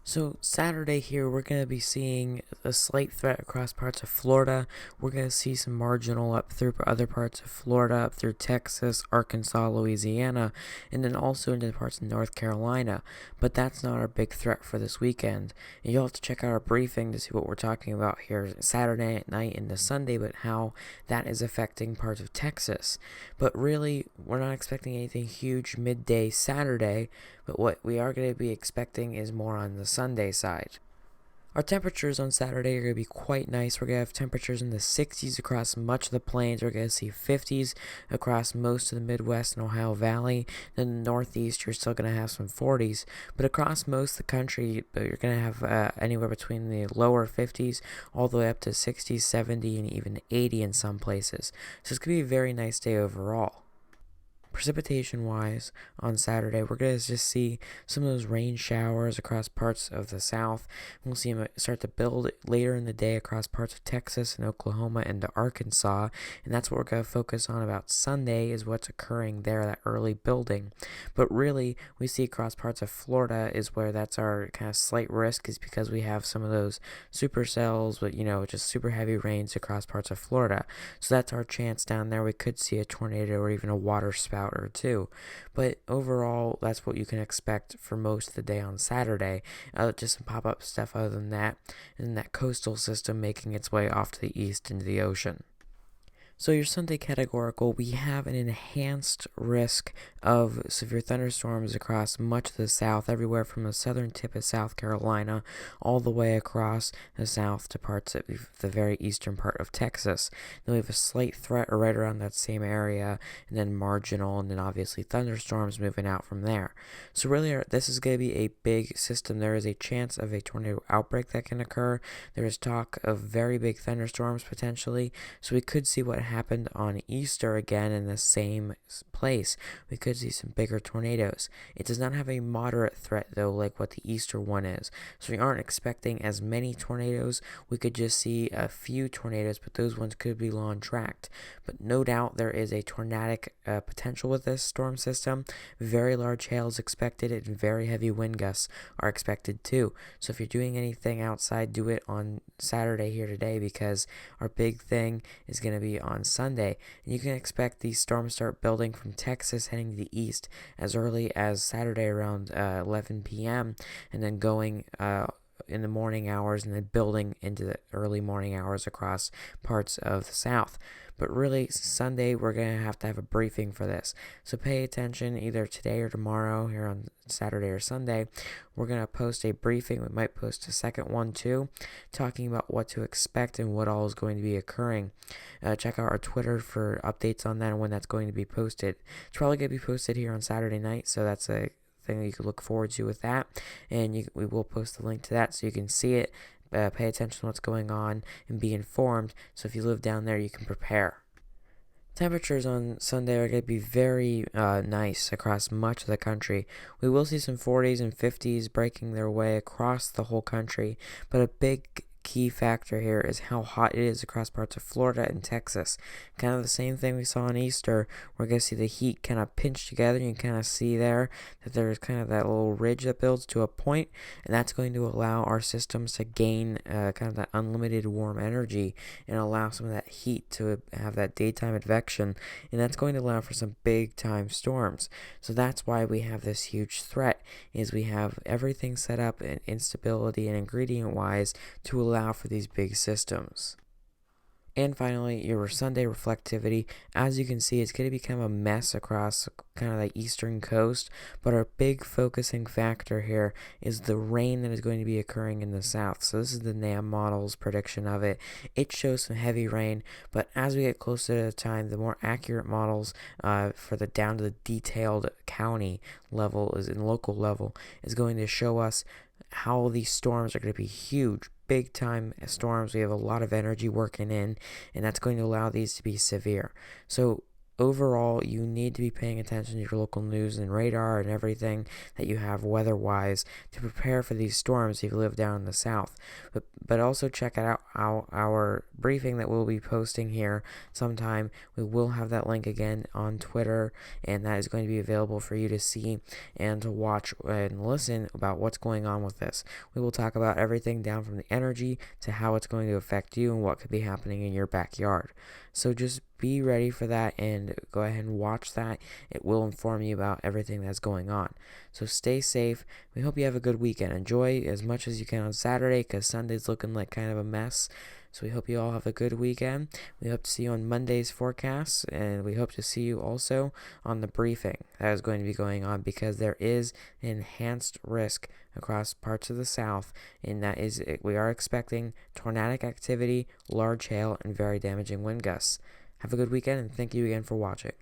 So Saturday here, we're going to be seeing a slight threat across parts of Florida. We're going to see some marginal up through other parts of Florida, up through Texas, Arkansas, Louisiana, and then also into parts of North Carolina. But that's not our big threat for this weekend. And you'll have to check out our briefing to see what we're talking about here Saturday at night into Sunday, but how that is affecting parts of Texas. But really, we're not expecting anything huge midday Saturday, but what we are going to be expecting is more on the Sunday side. Our temperatures on Saturday are going to be quite nice. We're going to have temperatures in the 60s across much of the plains. We're going to see 50s across most of the Midwest and Ohio Valley. Then in the Northeast, you're still going to have some 40s. But across most of the country, you're going to have anywhere between the lower 50s all the way up to 60, 70, and even 80 in some places. So it's going to be a very nice day overall. Precipitation wise, on Saturday, we're going to just see some of those rain showers across parts of the south. We'll see them start to build later in the day across parts of Texas and Oklahoma and to Arkansas. And that's what we're going to focus on about Sunday, is what's occurring there, that early building. But really, we see across parts of Florida is where that's our kind of slight risk, is because we have some of those supercells, but just super heavy rains across parts of Florida. So that's our chance down there. We could see a tornado or even a water spout or two. But overall, that's what you can expect for most of the day on Saturday. Just some pop-up stuff other than that, and that coastal system making its way off to the east into the ocean. So your Sunday categorical, we have an enhanced risk of severe thunderstorms across much of the south, everywhere from the southern tip of South Carolina all the way across the south to parts of the very eastern part of Texas. Then we have a slight threat right around that same area, and then marginal, and then obviously thunderstorms moving out from there. So really, this is going to be a big system. There is a chance of a tornado outbreak that can occur. There is talk of very big thunderstorms potentially, so we could see what happened on Easter again in the same place. We could see some bigger tornadoes. It does not have a moderate threat though, like what the Easter one is. So we aren't expecting as many tornadoes. We could just see a few tornadoes, but those ones could be long tracked. But no doubt there is a tornadic potential with this storm system. Very large hail is expected, and very heavy wind gusts are expected too. So if you're doing anything outside, do it on Saturday here today, because our big thing is going to be on Sunday, and you can expect these storms start building from Texas heading to the east as early as Saturday around 11 p.m. and then going in the morning hours and then building into the early morning hours across parts of the south. But really, Sunday, we're going to have a briefing for this. So pay attention either today or tomorrow here on Saturday or Sunday. We're going to post a briefing. We might post a second one too, talking about what to expect and what all is going to be occurring. Check out our Twitter for updates on that and when that's going to be posted. It's probably going to be posted here on Saturday night, so that's a thing that you could look forward to with that. And we will post the link to that so you can see it. Pay attention to what's going on and be informed, so if you live down there, you can prepare. Temperatures on Sunday are going to be very nice across much of the country. We will see some 40s and 50s breaking their way across the whole country, but a big key factor here is how hot it is across parts of Florida and Texas. Kind of the same thing we saw on Easter. We're going to see the heat kind of pinch together. You can kind of see there that there's kind of that little ridge that builds to a point, and that's going to allow our systems to gain kind of that unlimited warm energy and allow some of that heat to have that daytime advection, and that's going to allow for some big time storms. So that's why we have this huge threat, is we have everything set up in instability and ingredient wise to allow for these big systems. And finally, your Sunday reflectivity. As you can see, it's going to become a mess across kind of the eastern coast, but our big focusing factor here is the rain that is going to be occurring in the south. So this is the NAM model's prediction of it. It shows some heavy rain, but as we get closer to the time, the more accurate models for the down to the detailed county level, is in local level, is going to show us how these storms are going to be huge, big time storms. We have a lot of energy working in, and that's going to allow these to be severe. So overall, you need to be paying attention to your local news and radar and everything that you have weather-wise to prepare for these storms if you live down in the south. But also check out our briefing that we'll be posting here sometime. We will have that link again on Twitter, and that is going to be available for you to see and to watch and listen about what's going on with this. We will talk about everything down from the energy to how it's going to affect you and what could be happening in your backyard. So just be ready for that and go ahead and watch that. It will inform you about everything that's going on. So stay safe. We hope you have a good weekend. Enjoy as much as you can on Saturday because Sunday's looking like kind of a mess. So we hope you all have a good weekend. We hope to see you on Monday's forecast, and we hope to see you also on the briefing that is going to be going on because there is enhanced risk across parts of the south, and that is we are expecting tornadic activity, large hail, and very damaging wind gusts. Have a good weekend, and thank you again for watching.